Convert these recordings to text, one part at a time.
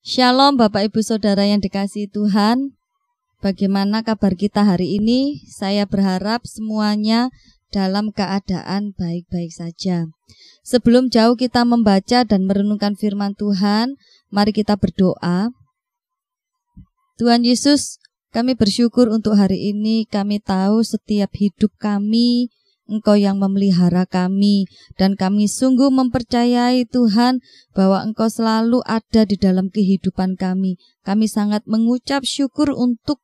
Shalom Bapak Ibu Saudara yang dikasihi Tuhan. Bagaimana kabar kita hari ini? Saya berharap semuanya dalam keadaan baik-baik saja. Sebelum jauh kita membaca dan merenungkan firman Tuhan, mari kita berdoa. Tuhan Yesus, kami bersyukur untuk hari ini. Kami tahu setiap hidup kami Engkau yang memelihara kami, dan kami sungguh mempercayai Tuhan bahwa Engkau selalu ada di dalam kehidupan kami. Kami sangat mengucap syukur untuk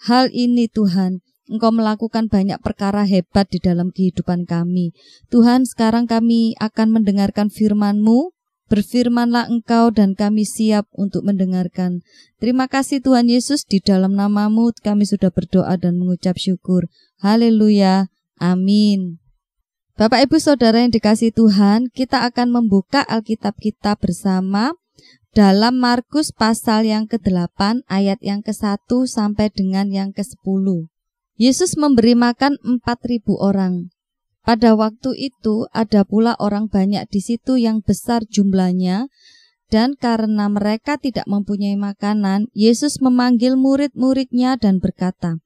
hal ini Tuhan. Engkau melakukan banyak perkara hebat di dalam kehidupan kami. Tuhan, sekarang kami akan mendengarkan firman-Mu. Berfirmanlah Engkau dan kami siap untuk mendengarkan. Terima kasih Tuhan Yesus, di dalam nama-Mu kami sudah berdoa dan mengucap syukur. Haleluya. Amin. Bapak Ibu Saudara yang dikasihi Tuhan, kita akan membuka Alkitab kita bersama dalam Markus pasal yang ke-8 ayat yang ke-1 sampai dengan yang ke-10. Yesus memberi makan 4.000 orang. Pada waktu itu ada pula orang banyak di situ yang besar jumlahnya, dan karena mereka tidak mempunyai makanan, Yesus memanggil murid-muridnya dan berkata,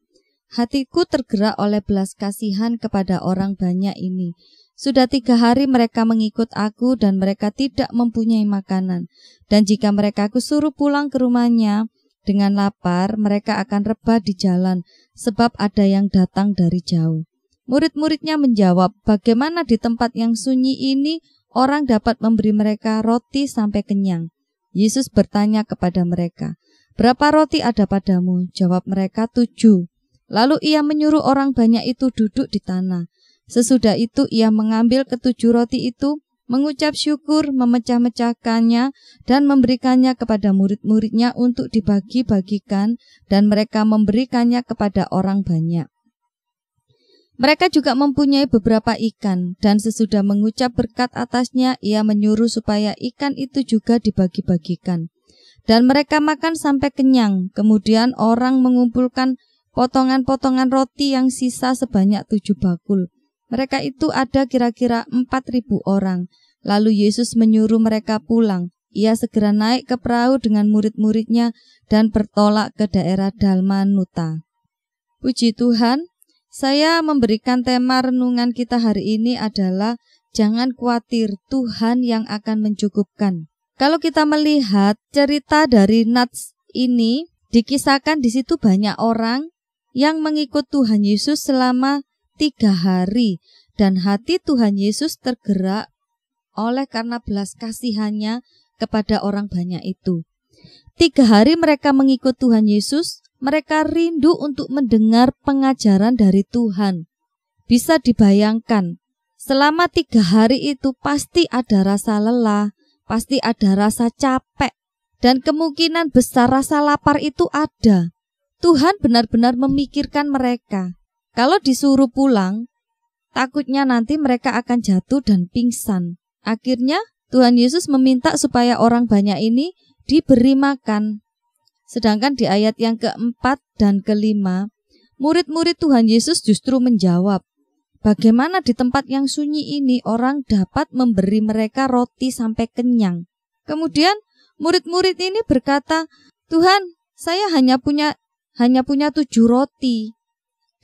"Hatiku tergerak oleh belas kasihan kepada orang banyak ini. Sudah 3 hari mereka mengikut aku dan mereka tidak mempunyai makanan. Dan jika mereka aku suruh pulang ke rumahnya dengan lapar, mereka akan rebah di jalan, sebab ada yang datang dari jauh." Murid-muridnya menjawab, "Bagaimana di tempat yang sunyi ini orang dapat memberi mereka roti sampai kenyang?" Yesus bertanya kepada mereka, "Berapa roti ada padamu?" Jawab mereka, 7. Lalu ia menyuruh orang banyak itu duduk di tanah. Sesudah itu ia mengambil ke-7 roti itu, mengucap syukur, memecah-mecahkannya, dan memberikannya kepada murid-muridnya untuk dibagi-bagikan, dan mereka memberikannya kepada orang banyak. Mereka juga mempunyai beberapa ikan, dan sesudah mengucap berkat atasnya, ia menyuruh supaya ikan itu juga dibagi-bagikan. Dan mereka makan sampai kenyang. Kemudian orang mengumpulkan potongan-potongan roti yang sisa sebanyak 7 bakul. Mereka itu ada kira-kira 4.000 orang. Lalu Yesus menyuruh mereka pulang. Ia segera naik ke perahu dengan murid-muridnya dan bertolak ke daerah Dalmanuta. Puji Tuhan, saya memberikan tema renungan kita hari ini adalah jangan khawatir, Tuhan yang akan mencukupkan. Kalau kita melihat cerita dari Nats ini, dikisahkan di situ banyak orang yang mengikut Tuhan Yesus selama 3 hari, dan hati Tuhan Yesus tergerak oleh karena belas kasihannya kepada orang banyak itu. 3 hari mereka mengikut Tuhan Yesus, mereka rindu untuk mendengar pengajaran dari Tuhan. Bisa dibayangkan, selama 3 hari itu pasti ada rasa lelah, pasti ada rasa capek, dan kemungkinan besar rasa lapar itu ada. Tuhan benar-benar memikirkan mereka. Kalau disuruh pulang, takutnya nanti mereka akan jatuh dan pingsan. Akhirnya Tuhan Yesus meminta supaya orang banyak ini diberi makan. Sedangkan di ayat yang ke-4 dan ke-5, murid-murid Tuhan Yesus justru menjawab, "Bagaimana di tempat yang sunyi ini orang dapat memberi mereka roti sampai kenyang?" Kemudian murid-murid ini berkata, "Tuhan, saya hanya punya 7 roti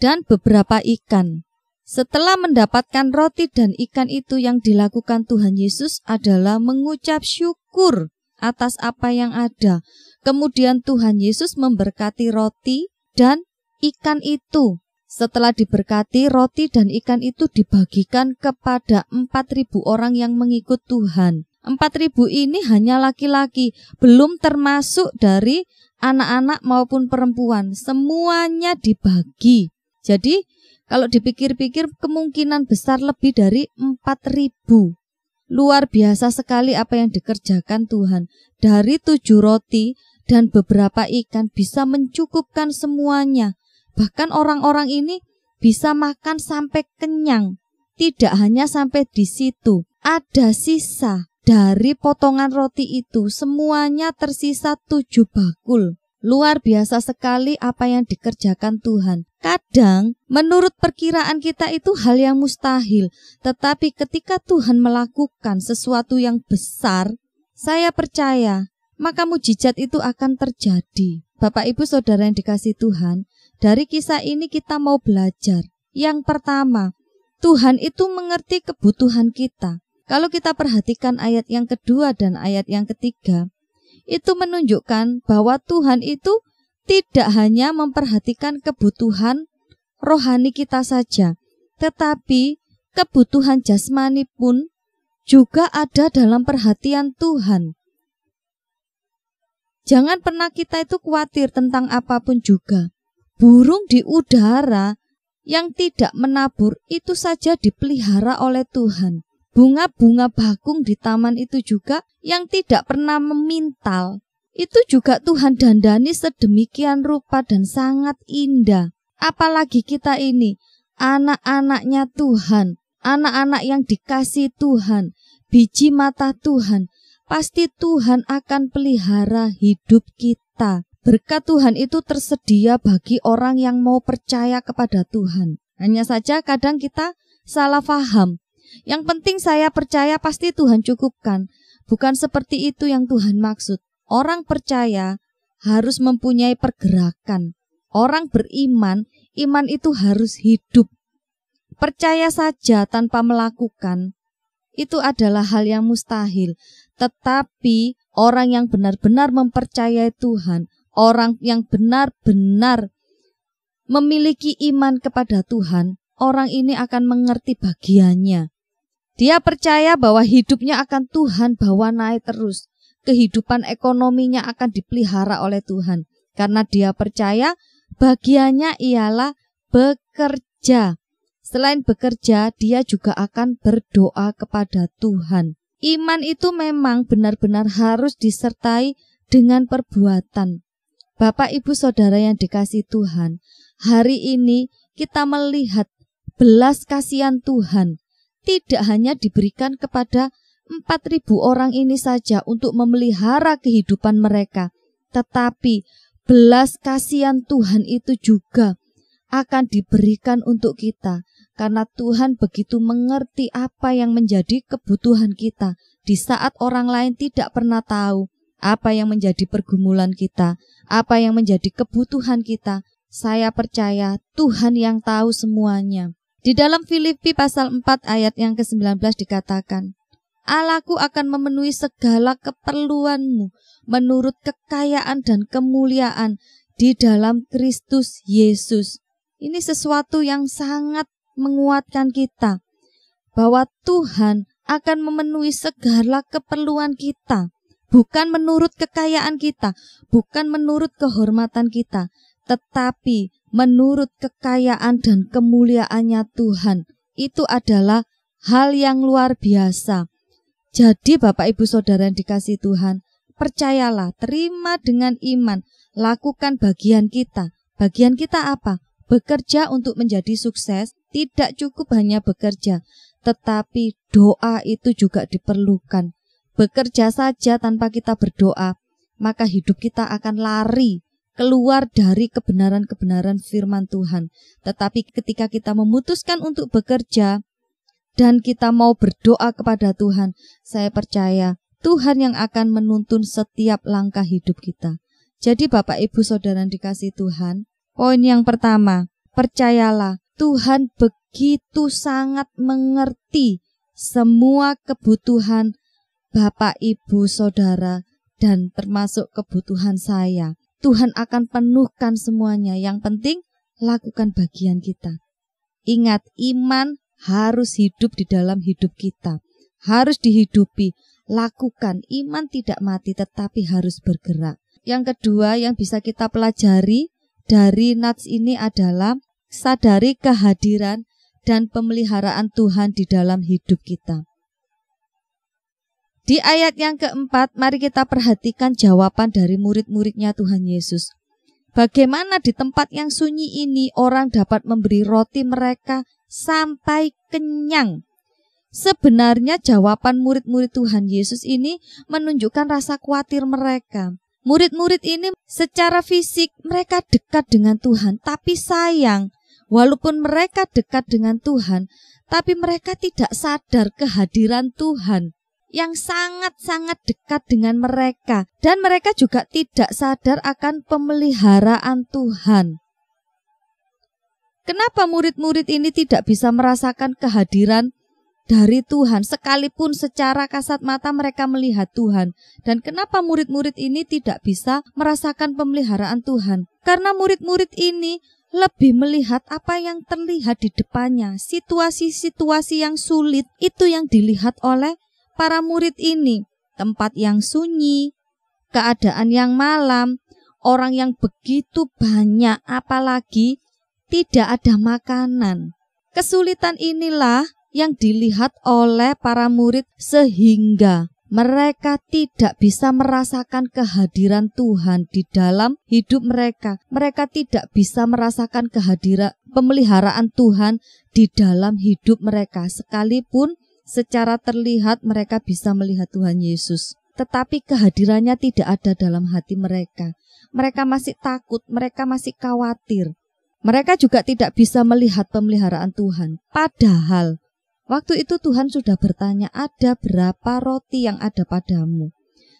dan beberapa ikan." Setelah mendapatkan roti dan ikan itu, yang dilakukan Tuhan Yesus adalah mengucap syukur atas apa yang ada. Kemudian Tuhan Yesus memberkati roti dan ikan itu. Setelah diberkati, roti dan ikan itu dibagikan kepada 4.000 orang yang mengikut Tuhan. 4.000 ini hanya laki-laki, belum termasuk dari anak-anak maupun perempuan, semuanya dibagi. Jadi kalau dipikir-pikir kemungkinan besar lebih dari 4.000. Luar biasa sekali apa yang dikerjakan Tuhan. Dari 7 roti dan beberapa ikan bisa mencukupkan semuanya. Bahkan orang-orang ini bisa makan sampai kenyang. Tidak hanya sampai di situ, ada sisa. Dari potongan roti itu semuanya tersisa 7 bakul. Luar biasa sekali apa yang dikerjakan Tuhan. Kadang menurut perkiraan kita itu hal yang mustahil, tetapi ketika Tuhan melakukan sesuatu yang besar, saya percaya maka mujizat itu akan terjadi. Bapak Ibu Saudara yang dikasihi Tuhan, dari kisah ini kita mau belajar. Yang pertama, Tuhan itu mengerti kebutuhan kita. Kalau kita perhatikan ayat yang kedua dan ayat yang ketiga, itu menunjukkan bahwa Tuhan itu tidak hanya memperhatikan kebutuhan rohani kita saja, tetapi kebutuhan jasmani pun juga ada dalam perhatian Tuhan. Jangan pernah kita itu khawatir tentang apapun juga. Burung di udara yang tidak menabur itu saja dipelihara oleh Tuhan. Bunga-bunga bakung di taman itu juga yang tidak pernah memintal, itu juga Tuhan dandani sedemikian rupa dan sangat indah. Apalagi kita ini, anak-anaknya Tuhan, anak-anak yang dikasihi Tuhan, biji mata Tuhan. Pasti Tuhan akan pelihara hidup kita. Berkat Tuhan itu tersedia bagi orang yang mau percaya kepada Tuhan. Hanya saja kadang kita salah paham. Yang penting saya percaya pasti Tuhan cukupkan. Bukan seperti itu yang Tuhan maksud. Orang percaya harus mempunyai pergerakan. Orang beriman, iman itu harus hidup. Percaya saja tanpa melakukan, itu adalah hal yang mustahil. Tetapi orang yang benar-benar mempercayai Tuhan, orang yang benar-benar memiliki iman kepada Tuhan, orang ini akan mengerti bagiannya. Dia percaya bahwa hidupnya akan Tuhan bawa naik terus. Kehidupan ekonominya akan dipelihara oleh Tuhan. Karena dia percaya bagiannya ialah bekerja. Selain bekerja, dia juga akan berdoa kepada Tuhan. Iman itu memang benar-benar harus disertai dengan perbuatan. Bapak, Ibu, Saudara yang dikasihi Tuhan, hari ini kita melihat belas kasihan Tuhan. Tidak hanya diberikan kepada 4.000 orang ini saja untuk memelihara kehidupan mereka, tetapi belas kasihan Tuhan itu juga akan diberikan untuk kita, karena Tuhan begitu mengerti apa yang menjadi kebutuhan kita di saat orang lain tidak pernah tahu apa yang menjadi pergumulan kita, apa yang menjadi kebutuhan kita. Saya percaya Tuhan yang tahu semuanya. Di dalam Filipi pasal 4 ayat yang ke-19 dikatakan, Allahku akan memenuhi segala keperluanmu menurut kekayaan dan kemuliaan di dalam Kristus Yesus. Ini sesuatu yang sangat menguatkan kita, bahwa Tuhan akan memenuhi segala keperluan kita, bukan menurut kekayaan kita, bukan menurut kehormatan kita, tetapi menurut kekayaan dan kemuliaannya Tuhan. Itu adalah hal yang luar biasa. Jadi Bapak Ibu Saudara yang dikasihi Tuhan, percayalah, terima dengan iman, lakukan bagian kita. Bagian kita apa? Bekerja untuk menjadi sukses. Tidak cukup hanya bekerja, tetapi doa itu juga diperlukan. Bekerja saja tanpa kita berdoa, maka hidup kita akan lari keluar dari kebenaran-kebenaran firman Tuhan. Tetapi ketika kita memutuskan untuk bekerja dan kita mau berdoa kepada Tuhan, saya percaya Tuhan yang akan menuntun setiap langkah hidup kita. Jadi Bapak Ibu Saudara yang dikasihi Tuhan, poin yang pertama, percayalah Tuhan begitu sangat mengerti semua kebutuhan Bapak Ibu Saudara dan termasuk kebutuhan saya. Tuhan akan penuhkan semuanya. Yang penting lakukan bagian kita. Ingat, iman harus hidup di dalam hidup kita. Harus dihidupi. Lakukan. Iman tidak mati tetapi harus bergerak. Yang kedua yang bisa kita pelajari dari nats ini adalah sadari kehadiran dan pemeliharaan Tuhan di dalam hidup kita. Di ayat yang keempat, mari kita perhatikan jawaban dari murid-muridnya Tuhan Yesus. Bagaimana di tempat yang sunyi ini orang dapat memberi roti mereka sampai kenyang. Sebenarnya jawaban murid-murid Tuhan Yesus ini menunjukkan rasa khawatir mereka. Murid-murid ini secara fisik mereka dekat dengan Tuhan, tapi sayang, walaupun mereka dekat dengan Tuhan, tapi mereka tidak sadar kehadiran Tuhan. yang sangat-sangat dekat dengan mereka. Dan mereka juga tidak sadar akan pemeliharaan Tuhan. Kenapa murid-murid ini tidak bisa merasakan kehadiran dari Tuhan, sekalipun secara kasat mata mereka melihat Tuhan? Dan kenapa murid-murid ini tidak bisa merasakan pemeliharaan Tuhan? Karena murid-murid ini lebih melihat apa yang terlihat di depannya. Situasi-situasi yang sulit itu yang dilihat oleh para murid ini. Tempat yang sunyi, keadaan yang malam, orang yang begitu banyak, apalagi tidak ada makanan. Kesulitan inilah yang dilihat oleh para murid sehingga mereka tidak bisa merasakan kehadiran Tuhan di dalam hidup mereka. Mereka tidak bisa merasakan kehadiran pemeliharaan Tuhan di dalam hidup mereka. Sekalipun secara terlihat mereka bisa melihat Tuhan Yesus, tetapi kehadirannya tidak ada dalam hati mereka. Mereka masih takut, mereka masih khawatir. Mereka juga tidak bisa melihat pemeliharaan Tuhan. Padahal waktu itu Tuhan sudah bertanya, ada berapa roti yang ada padamu?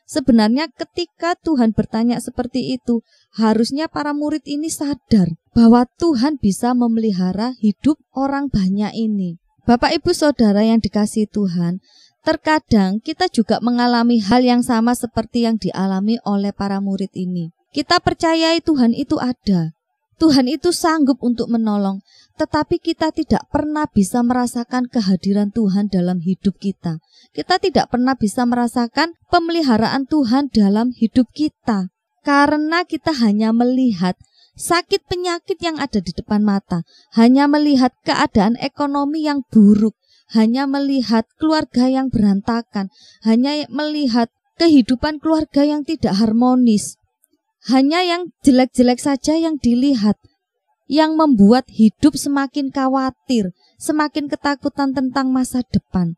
Sebenarnya ketika Tuhan bertanya seperti itu, harusnya para murid ini sadar bahwa Tuhan bisa memelihara hidup orang banyak ini. Bapak, Ibu, Saudara yang dikasihi Tuhan, terkadang kita juga mengalami hal yang sama seperti yang dialami oleh para murid ini. Kita percayai Tuhan itu ada. Tuhan itu sanggup untuk menolong, tetapi kita tidak pernah bisa merasakan kehadiran Tuhan dalam hidup kita. Kita tidak pernah bisa merasakan pemeliharaan Tuhan dalam hidup kita, karena kita hanya melihat sakit penyakit yang ada di depan mata, hanya melihat keadaan ekonomi yang buruk, hanya melihat keluarga yang berantakan, hanya melihat kehidupan keluarga yang tidak harmonis. Hanya yang jelek-jelek saja yang dilihat, yang membuat hidup semakin khawatir, semakin ketakutan tentang masa depan.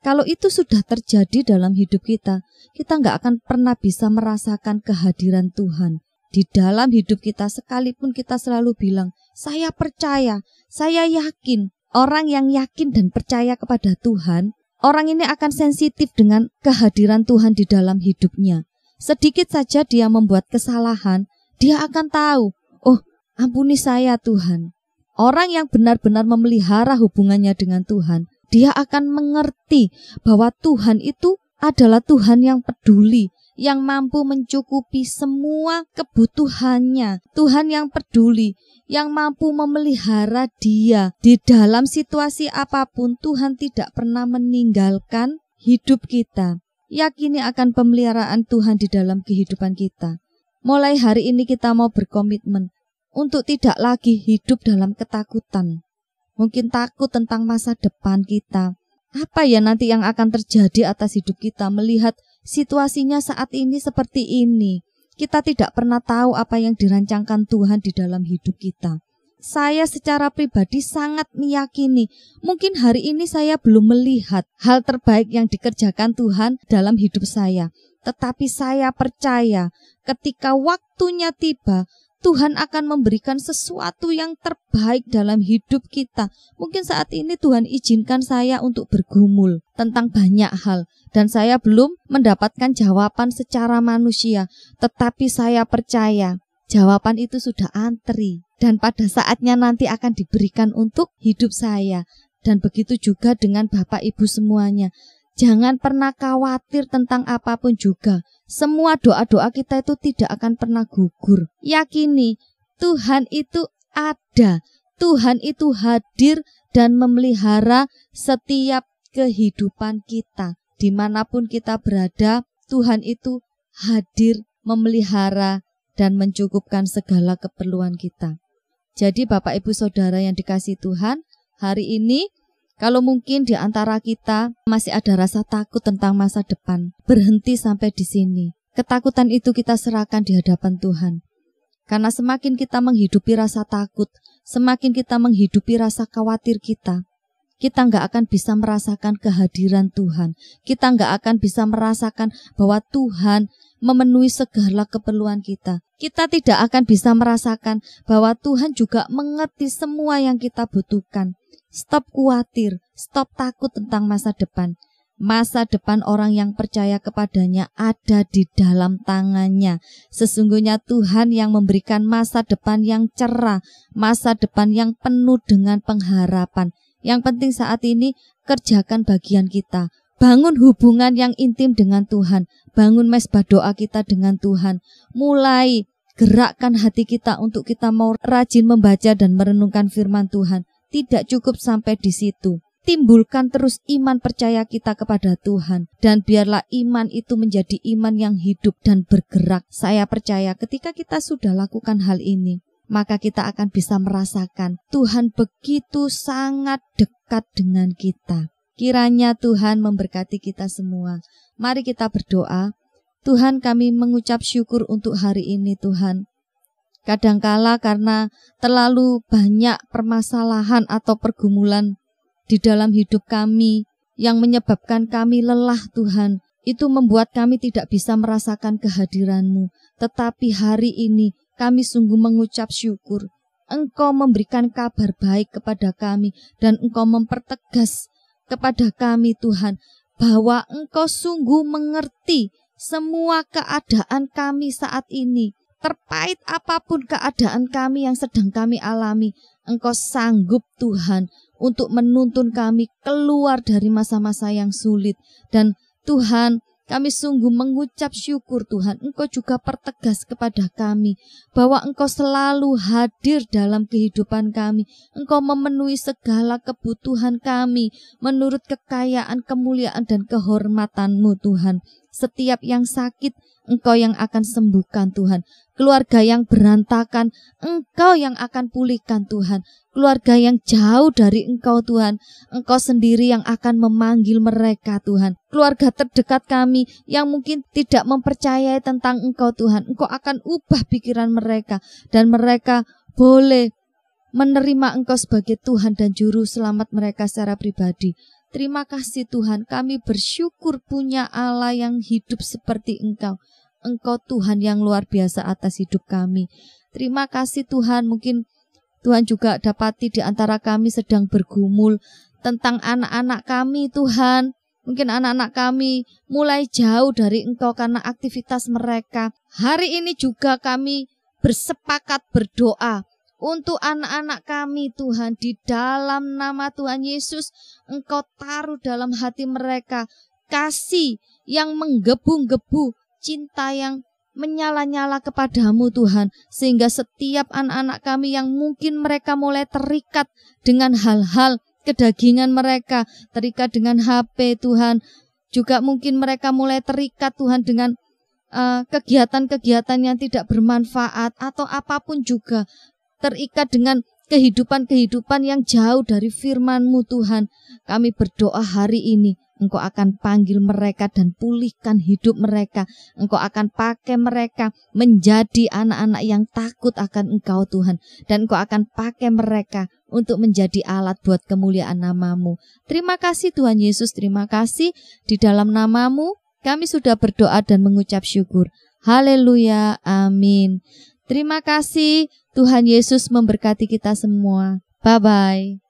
Kalau itu sudah terjadi dalam hidup kita, kita nggak akan pernah bisa merasakan kehadiran Tuhan di dalam hidup kita, sekalipun kita selalu bilang, saya percaya, saya yakin. Orang yang yakin dan percaya kepada Tuhan, orang ini akan sensitif dengan kehadiran Tuhan di dalam hidupnya. Sedikit saja dia membuat kesalahan, dia akan tahu, oh, ampuni saya Tuhan. Orang yang benar-benar memelihara hubungannya dengan Tuhan, dia akan mengerti bahwa Tuhan itu adalah Tuhan yang peduli, yang mampu mencukupi semua kebutuhannya. Tuhan yang peduli, yang mampu memelihara dia di dalam situasi apapun. Tuhan tidak pernah meninggalkan hidup kita. Yakini akan pemeliharaan Tuhan di dalam kehidupan kita. Mulai hari ini kita mau berkomitmen untuk tidak lagi hidup dalam ketakutan. Mungkin takut tentang masa depan kita. Apa ya nanti yang akan terjadi atas hidup kita melihat situasinya saat ini seperti ini. Kita tidak pernah tahu apa yang dirancangkan Tuhan di dalam hidup kita. Saya secara pribadi sangat meyakini, mungkin hari ini saya belum melihat hal terbaik yang dikerjakan Tuhan dalam hidup saya. Tetapi saya percaya ketika waktunya tiba, Tuhan akan memberikan sesuatu yang terbaik dalam hidup kita. Mungkin saat ini Tuhan izinkan saya untuk bergumul tentang banyak hal, dan saya belum mendapatkan jawaban secara manusia. Tetapi saya percaya jawaban itu sudah antri, dan pada saatnya nanti akan diberikan untuk hidup saya. Dan begitu juga dengan Bapak Ibu semuanya. Jangan pernah khawatir tentang apapun juga. Semua doa-doa kita itu tidak akan pernah gugur. Yakini Tuhan itu ada. Tuhan itu hadir dan memelihara setiap kehidupan kita. Dimanapun kita berada, Tuhan itu hadir, memelihara, dan mencukupkan segala keperluan kita. Jadi Bapak Ibu Saudara yang dikasihi Tuhan, hari ini kalau mungkin di antara kita masih ada rasa takut tentang masa depan, berhenti sampai di sini. Ketakutan itu kita serahkan di hadapan Tuhan. Karena semakin kita menghidupi rasa takut, semakin kita menghidupi rasa khawatir kita nggak akan bisa merasakan kehadiran Tuhan. Kita nggak akan bisa merasakan bahwa Tuhan memenuhi segala keperluan kita. Kita tidak akan bisa merasakan bahwa Tuhan juga mengerti semua yang kita butuhkan. Stop khawatir, stop takut tentang masa depan. Masa depan orang yang percaya kepadanya ada di dalam tangannya. Sesungguhnya Tuhan yang memberikan masa depan yang cerah, masa depan yang penuh dengan pengharapan. Yang penting saat ini kerjakan bagian kita. Bangun hubungan yang intim dengan Tuhan. Bangun mesbah doa kita dengan Tuhan. Mulai gerakkan hati kita untuk kita mau rajin membaca dan merenungkan firman Tuhan. Tidak cukup sampai di situ. Timbulkan terus iman percaya kita kepada Tuhan. Dan biarlah iman itu menjadi iman yang hidup dan bergerak. Saya percaya ketika kita sudah lakukan hal ini, maka kita akan bisa merasakan Tuhan begitu sangat dekat dengan kita. Kiranya Tuhan memberkati kita semua. Mari kita berdoa. Tuhan, kami mengucap syukur untuk hari ini Tuhan. Kadangkala karena terlalu banyak permasalahan atau pergumulan di dalam hidup kami yang menyebabkan kami lelah Tuhan, itu membuat kami tidak bisa merasakan kehadiran-Mu. Tetapi hari ini kami sungguh mengucap syukur. Engkau memberikan kabar baik kepada kami dan Engkau mempertegas kepada kami Tuhan, bahwa Engkau sungguh mengerti semua keadaan kami saat ini. Terpahit apapun keadaan kami yang sedang kami alami, Engkau sanggup Tuhan untuk menuntun kami keluar dari masa-masa yang sulit. Dan Tuhan, kami sungguh mengucap syukur Tuhan, Engkau juga pertegas kepada kami bahwa Engkau selalu hadir dalam kehidupan kami. Engkau memenuhi segala kebutuhan kami menurut kekayaan, kemuliaan dan kehormatan-Mu Tuhan. Setiap yang sakit, Engkau yang akan sembuhkan Tuhan. Keluarga yang berantakan, Engkau yang akan pulihkan Tuhan. Keluarga yang jauh dari Engkau Tuhan, Engkau sendiri yang akan memanggil mereka Tuhan. Keluarga terdekat kami yang mungkin tidak mempercayai tentang Engkau Tuhan, Engkau akan ubah pikiran mereka. Dan mereka boleh menerima Engkau sebagai Tuhan dan Juru Selamat mereka secara pribadi. Terima kasih Tuhan, kami bersyukur punya Allah yang hidup seperti Engkau. Engkau Tuhan yang luar biasa atas hidup kami. Terima kasih Tuhan, mungkin Tuhan juga dapati di antara kami sedang bergumul tentang anak-anak kami Tuhan. Mungkin anak-anak kami mulai jauh dari Engkau karena aktivitas mereka. Hari ini juga kami bersepakat berdoa untuk anak-anak kami Tuhan, di dalam nama Tuhan Yesus, Engkau taruh dalam hati mereka kasih yang menggebu-gebu, cinta yang menyala-nyala kepadamu Tuhan, sehingga setiap anak-anak kami yang mungkin mereka mulai terikat dengan hal-hal kedagingan mereka, terikat dengan HP Tuhan, juga mungkin mereka mulai terikat Tuhan dengan kegiatan-kegiatan yang tidak bermanfaat atau apapun juga, terikat dengan kehidupan-kehidupan yang jauh dari firman-Mu Tuhan. Kami berdoa hari ini Engkau akan panggil mereka dan pulihkan hidup mereka. Engkau akan pakai mereka menjadi anak-anak yang takut akan Engkau Tuhan. Dan Engkau akan pakai mereka untuk menjadi alat buat kemuliaan nama-Mu. Terima kasih Tuhan Yesus, terima kasih. Di dalam nama-Mu kami sudah berdoa dan mengucap syukur. Haleluya, amin. Terima kasih, Tuhan Yesus memberkati kita semua. Bye-bye.